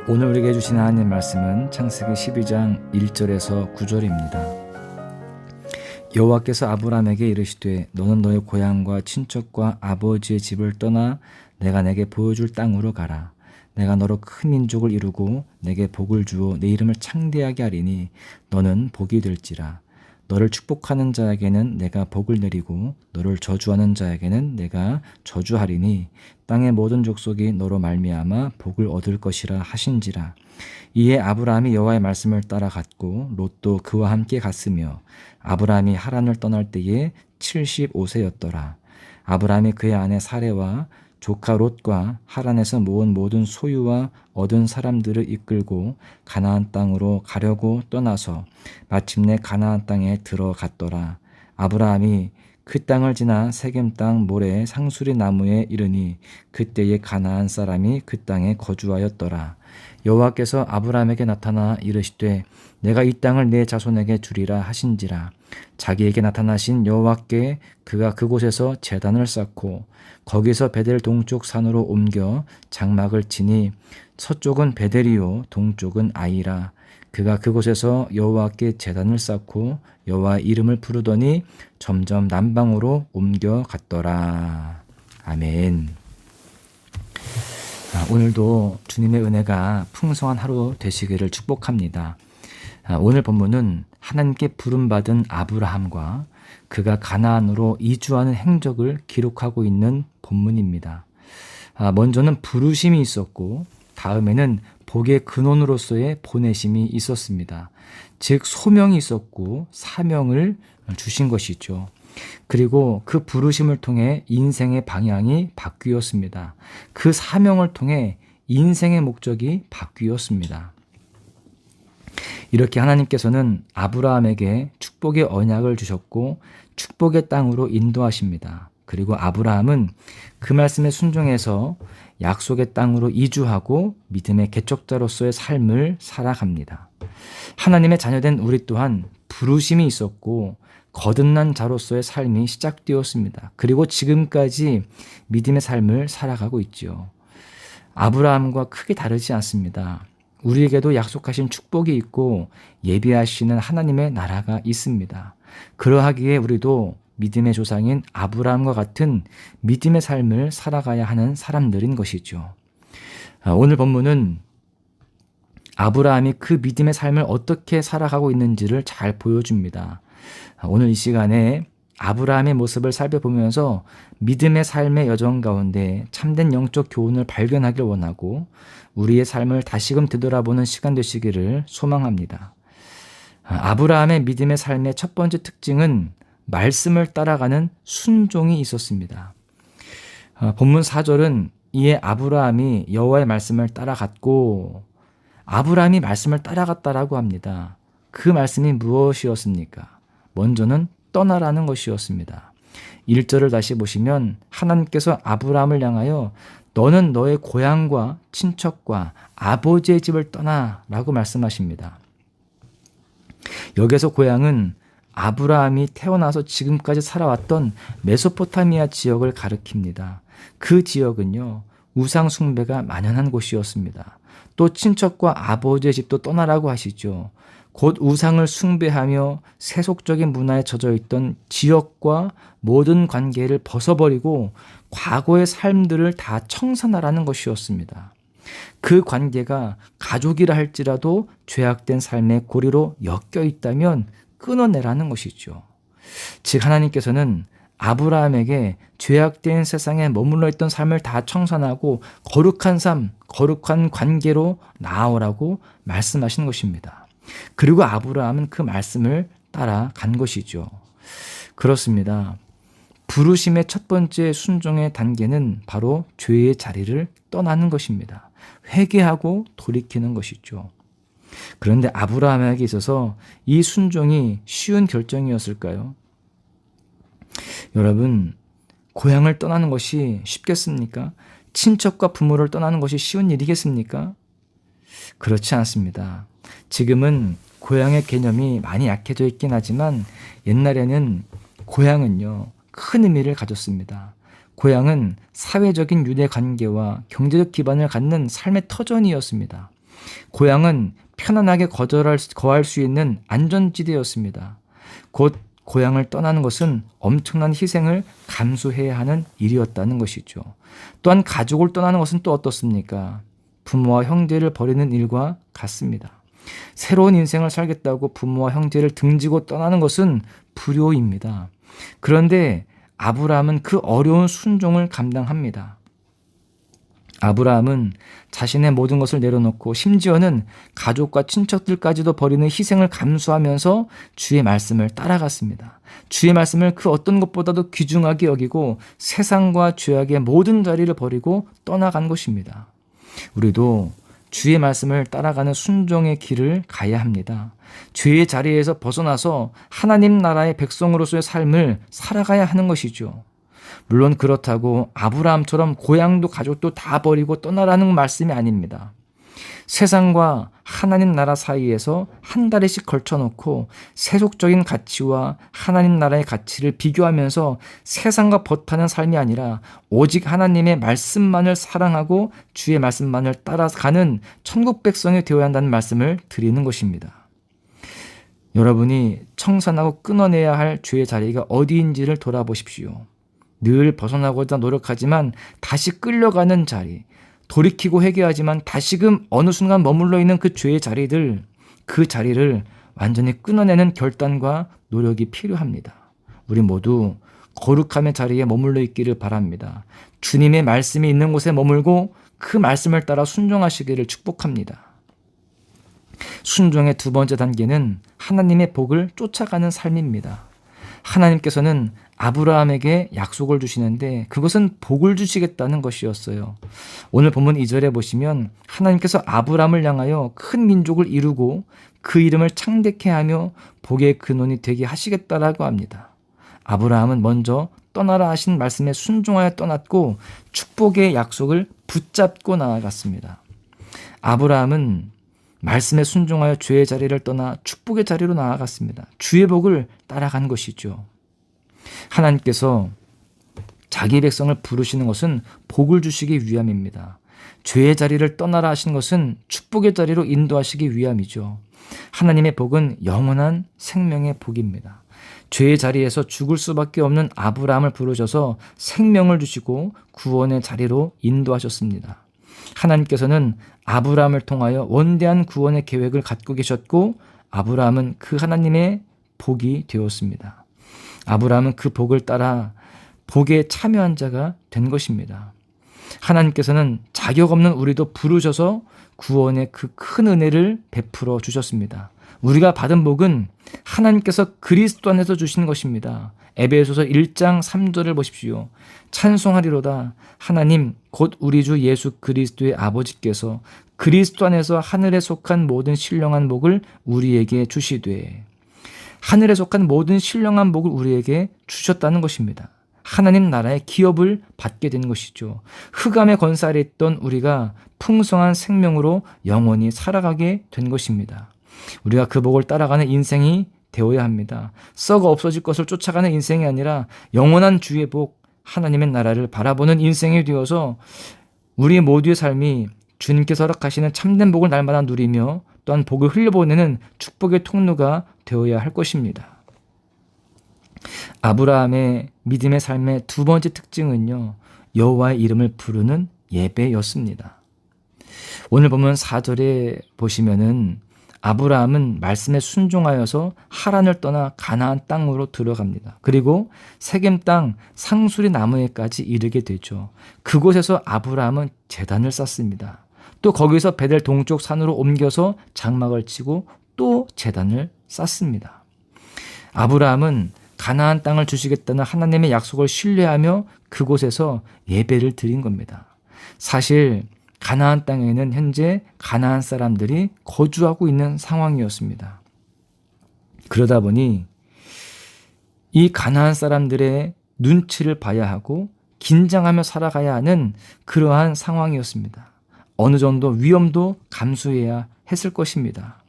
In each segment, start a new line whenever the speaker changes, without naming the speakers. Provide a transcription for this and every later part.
오늘 우리에게 주신 하나님 말씀은 창세기 12장 1절에서 9절입니다. 여호와께서 아브라함에게 이르시되 너는 너의 고향과 친척과 아버지의 집을 떠나 내가 내게 보여줄 땅으로 가라. 내가 너로 큰 민족을 이루고 내게 복을 주어 내 이름을 창대하게 하리니 너는 복이 될지라. 너를 축복하는 자에게는 내가 복을 내리고 너를 저주하는 자에게는 내가 저주하리니 땅의 모든 족속이 너로 말미암아 복을 얻을 것이라 하신지라. 이에 아브라함이 여호와의 말씀을 따라 갔고 롯도 그와 함께 갔으며 아브라함이 하란을 떠날 때에 75세였더라. 아브라함이 그의 아내 사레와 조카 롯과 하란에서 모은 모든 소유와 얻은 사람들을 이끌고 가나안 땅으로 가려고 떠나서 마침내 가나안 땅에 들어갔더라. 아브라함이 그 땅을 지나 세겜 땅 모래 상수리 나무에 이르니 그때에 가나안 사람이 그 땅에 거주하였더라. 여호와께서 아브라함에게 나타나 이르시되 내가 이 땅을 내 자손에게 주리라 하신지라. 자기에게 나타나신 여호와께 그가 그곳에서 제단을 쌓고 거기서 베델 동쪽 산으로 옮겨 장막을 치니 서쪽은 베델이요 동쪽은 아이라. 그가 그곳에서 여호와께 제단을 쌓고 여호와의 이름을 부르더니 점점 남방으로 옮겨갔더라. 아멘. 오늘도 주님의 은혜가 풍성한 하루 되시기를 축복합니다. 오늘 본문은 하나님께 부름받은 아브라함과 그가 가나안으로 이주하는 행적을 기록하고 있는 본문입니다. 먼저는 부르심이 있었고 다음에는 복의 근원으로서의 보내심이 있었습니다. 즉 소명이 있었고 사명을 주신 것이죠. 그리고 그 부르심을 통해 인생의 방향이 바뀌었습니다. 그 사명을 통해 인생의 목적이 바뀌었습니다. 이렇게 하나님께서는 아브라함에게 축복의 언약을 주셨고 축복의 땅으로 인도하십니다. 그리고 아브라함은 그 말씀에 순종해서 약속의 땅으로 이주하고 믿음의 개척자로서의 삶을 살아갑니다. 하나님의 자녀된 우리 또한 부르심이 있었고 거듭난 자로서의 삶이 시작되었습니다. 그리고 지금까지 믿음의 삶을 살아가고 있죠. 아브라함과 크게 다르지 않습니다. 우리에게도 약속하신 축복이 있고 예비하시는 하나님의 나라가 있습니다. 그러하기에 우리도 믿음의 조상인 아브라함과 같은 믿음의 삶을 살아가야 하는 사람들인 것이죠. 오늘 본문은 아브라함이 그 믿음의 삶을 어떻게 살아가고 있는지를 잘 보여줍니다. 오늘 이 시간에 아브라함의 모습을 살펴보면서 믿음의 삶의 여정 가운데 참된 영적 교훈을 발견하길 원하고 우리의 삶을 다시금 되돌아보는 시간 되시기를 소망합니다. 아브라함의 믿음의 삶의 첫 번째 특징은 말씀을 따라가는 순종이 있었습니다. 본문 4절은 이에 아브라함이 여호와의 말씀을 따라갔고 아브라함이 말씀을 따라갔다라고 합니다. 그 말씀이 무엇이었습니까? 먼저는 떠나라는 것이었습니다. 1절을 다시 보시면 하나님께서 아브라함을 향하여 너는 너의 고향과 친척과 아버지의 집을 떠나 라고 말씀하십니다. 여기서 고향은 아브라함이 태어나서 지금까지 살아왔던 메소포타미아 지역을 가리킵니다. 그 지역은요 우상 숭배가 만연한 곳이었습니다. 또 친척과 아버지의 집도 떠나라고 하시죠. 곧 우상을 숭배하며 세속적인 문화에 젖어 있던 지역과 모든 관계를 벗어버리고 과거의 삶들을 다 청산하라는 것이었습니다. 그 관계가 가족이라 할지라도 죄악된 삶의 고리로 엮여 있다면 끊어내라는 것이죠. 즉 하나님께서는 아브라함에게 죄악된 세상에 머물러 있던 삶을 다 청산하고 거룩한 삶, 거룩한 관계로 나아오라고 말씀하신 것입니다. 그리고 아브라함은 그 말씀을 따라간 것이죠. 그렇습니다. 부르심의 첫 번째 순종의 단계는 바로 죄의 자리를 떠나는 것입니다. 회개하고 돌이키는 것이죠. 그런데 아브라함에게 있어서 이 순종이 쉬운 결정이었을까요? 여러분, 고향을 떠나는 것이 쉽겠습니까? 친척과 부모를 떠나는 것이 쉬운 일이겠습니까? 그렇지 않습니다. 지금은 고향의 개념이 많이 약해져 있긴 하지만 옛날에는 고향은요, 큰 의미를 가졌습니다. 고향은 사회적인 유대 관계와 경제적 기반을 갖는 삶의 터전이었습니다. 고향은 편안하게 거할 수 있는 안전지대였습니다. 곧 고향을 떠나는 것은 엄청난 희생을 감수해야 하는 일이었다는 것이죠. 또한 가족을 떠나는 것은 또 어떻습니까? 부모와 형제를 버리는 일과 같습니다. 새로운 인생을 살겠다고 부모와 형제를 등지고 떠나는 것은 불효입니다. 그런데 아브라함은 그 어려운 순종을 감당합니다. 아브라함은 자신의 모든 것을 내려놓고 심지어는 가족과 친척들까지도 버리는 희생을 감수하면서 주의 말씀을 따라갔습니다. 주의 말씀을 그 어떤 것보다도 귀중하게 여기고 세상과 죄악의 모든 자리를 버리고 떠나간 것입니다. 우리도 주의 말씀을 따라가는 순종의 길을 가야 합니다. 죄의 자리에서 벗어나서 하나님 나라의 백성으로서의 삶을 살아가야 하는 것이죠. 물론 그렇다고 아브라함처럼 고향도 가족도 다 버리고 떠나라는 말씀이 아닙니다. 세상과 하나님 나라 사이에서 한 다리씩 걸쳐놓고 세속적인 가치와 하나님 나라의 가치를 비교하면서 세상과 버타는 삶이 아니라 오직 하나님의 말씀만을 사랑하고 주의 말씀만을 따라가는 천국 백성이 되어야 한다는 말씀을 드리는 것입니다. 여러분이 청산하고 끊어내야 할 죄의 자리가 어디인지를 돌아보십시오. 늘 벗어나고자 노력하지만 다시 끌려가는 자리, 돌이키고 회개하지만 다시금 어느 순간 머물러 있는 그 죄의 자리들, 그 자리를 완전히 끊어내는 결단과 노력이 필요합니다. 우리 모두 거룩함의 자리에 머물러 있기를 바랍니다. 주님의 말씀이 있는 곳에 머물고 그 말씀을 따라 순종하시기를 축복합니다. 순종의 두 번째 단계는 하나님의 복을 쫓아가는 삶입니다. 하나님께서는 아브라함에게 약속을 주시는데 그것은 복을 주시겠다는 것이었어요. 오늘 본문 2절에 보시면 하나님께서 아브라함을 향하여 큰 민족을 이루고 그 이름을 창대케 하며 복의 근원이 되게 하시겠다라고 합니다. 아브라함은 먼저 떠나라 하신 말씀에 순종하여 떠났고 축복의 약속을 붙잡고 나아갔습니다. 아브라함은 말씀에 순종하여 죄의 자리를 떠나 축복의 자리로 나아갔습니다. 주의 복을 따라간 것이죠. 하나님께서 자기 백성을 부르시는 것은 복을 주시기 위함입니다. 죄의 자리를 떠나라 하신 것은 축복의 자리로 인도하시기 위함이죠. 하나님의 복은 영원한 생명의 복입니다. 죄의 자리에서 죽을 수밖에 없는 아브라함을 부르셔서 생명을 주시고 구원의 자리로 인도하셨습니다. 하나님께서는 아브라함을 통하여 원대한 구원의 계획을 갖고 계셨고 아브라함은 그 하나님의 복이 되었습니다. 아브라함은 그 복을 따라 복에 참여한 자가 된 것입니다. 하나님께서는 자격 없는 우리도 부르셔서 구원의 그 큰 은혜를 베풀어 주셨습니다. 우리가 받은 복은 하나님께서 그리스도 안에서 주신 것입니다. 에베소서 1장 3절을 보십시오. 찬송하리로다 하나님 곧 우리 주 예수 그리스도의 아버지께서 그리스도 안에서 하늘에 속한 모든 신령한 복을 우리에게 주시되, 하늘에 속한 모든 신령한 복을 우리에게 주셨다는 것입니다. 하나님 나라의 기업을 받게 된 것이죠. 흑암의 권세 있던 우리가 풍성한 생명으로 영원히 살아가게 된 것입니다. 우리가 그 복을 따라가는 인생이 되어야 합니다. 썩어 없어질 것을 쫓아가는 인생이 아니라 영원한 주의 복, 하나님의 나라를 바라보는 인생이 되어서 우리 모두의 삶이 주님께서 허락하시는 참된 복을 날마다 누리며 또한 복을 흘려보내는 축복의 통로가 되어야 할 것입니다. 아브라함의 믿음의 삶의 두 번째 특징은요, 여호와의 이름을 부르는 예배였습니다. 오늘 보면 4절에 보시면은 아브라함은 말씀에 순종하여서 하란을 떠나 가나안 땅으로 들어갑니다. 그리고 세겜 땅 상수리 나무에까지 이르게 되죠. 그곳에서 아브라함은 제단을 쌓습니다. 또 거기서 베델 동쪽 산으로 옮겨서 장막을 치고 또 제단을 쌓습니다. 아브라함은 가나안 땅을 주시겠다는 하나님의 약속을 신뢰하며 그곳에서 예배를 드린 겁니다. 사실 가나안 땅에는 현재 가나안 사람들이 거주하고 있는 상황이었습니다. 그러다 보니 이 가나안 사람들의 눈치를 봐야 하고 긴장하며 살아가야 하는 그러한 상황이었습니다. 어느 정도 위험도 감수해야 했을 것입니다.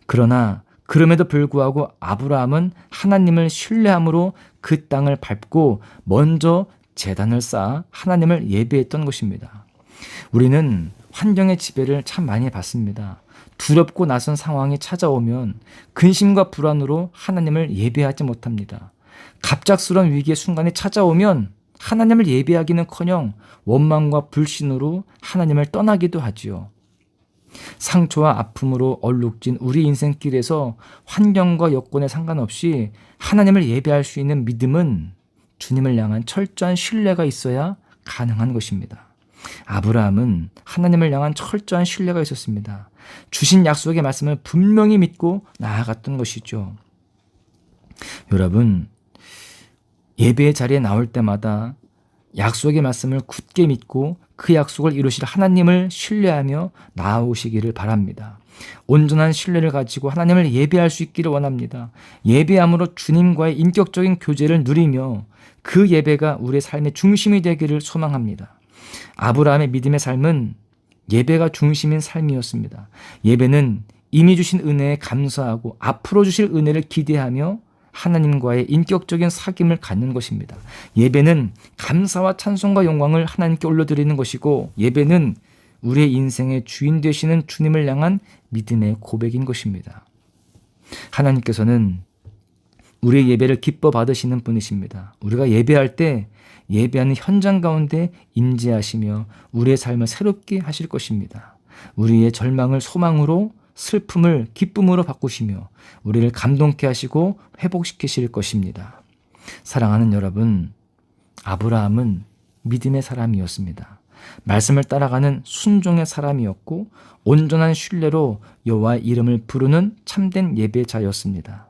그러나 그럼에도 불구하고 아브라함은 하나님을 신뢰함으로 그 땅을 밟고 먼저 제단을 쌓아 하나님을 예배했던 것입니다. 우리는 환경의 지배를 참 많이 받습니다. 두렵고 낯선 상황이 찾아오면 근심과 불안으로 하나님을 예배하지 못합니다. 갑작스러운 위기의 순간이 찾아오면 하나님을 예배하기는커녕 원망과 불신으로 하나님을 떠나기도 하지요. 상처와 아픔으로 얼룩진 우리 인생길에서 환경과 여건에 상관없이 하나님을 예배할 수 있는 믿음은 주님을 향한 철저한 신뢰가 있어야 가능한 것입니다. 아브라함은 하나님을 향한 철저한 신뢰가 있었습니다. 주신 약속의 말씀을 분명히 믿고 나아갔던 것이죠. 여러분, 예배의 자리에 나올 때마다 약속의 말씀을 굳게 믿고 그 약속을 이루실 하나님을 신뢰하며 나아오시기를 바랍니다. 온전한 신뢰를 가지고 하나님을 예배할 수 있기를 원합니다. 예배함으로 주님과의 인격적인 교제를 누리며 그 예배가 우리의 삶의 중심이 되기를 소망합니다. 아브라함의 믿음의 삶은 예배가 중심인 삶이었습니다. 예배는 이미 주신 은혜에 감사하고 앞으로 주실 은혜를 기대하며 하나님과의 인격적인 사귐을 갖는 것입니다. 예배는 감사와 찬송과 영광을 하나님께 올려드리는 것이고, 예배는 우리의 인생의 주인 되시는 주님을 향한 믿음의 고백인 것입니다. 하나님께서는 우리의 예배를 기뻐 받으시는 분이십니다. 우리가 예배할 때 예배하는 현장 가운데 임재하시며 우리의 삶을 새롭게 하실 것입니다. 우리의 절망을 소망으로, 슬픔을 기쁨으로 바꾸시며 우리를 감동케 하시고 회복시키실 것입니다. 사랑하는 여러분, 아브라함은 믿음의 사람이었습니다. 말씀을 따라가는 순종의 사람이었고 온전한 신뢰로 여호와의 이름을 부르는 참된 예배자였습니다.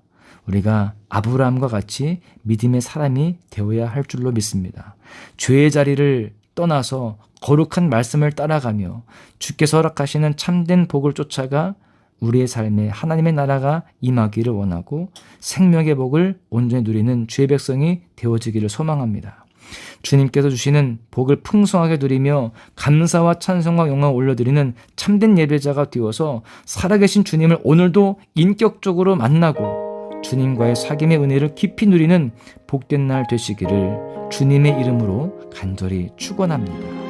우리가 아브라함과 같이 믿음의 사람이 되어야 할 줄로 믿습니다. 죄의 자리를 떠나서 거룩한 말씀을 따라가며 주께서 허락하시는 참된 복을 쫓아가 우리의 삶에 하나님의 나라가 임하기를 원하고 생명의 복을 온전히 누리는 주의 백성이 되어지기를 소망합니다. 주님께서 주시는 복을 풍성하게 누리며 감사와 찬송과 영광을 올려드리는 참된 예배자가 되어서 살아계신 주님을 오늘도 인격적으로 만나고 주님과의 사귐의 은혜를 깊이 누리는 복된 날 되시기를 주님의 이름으로 간절히 축원합니다.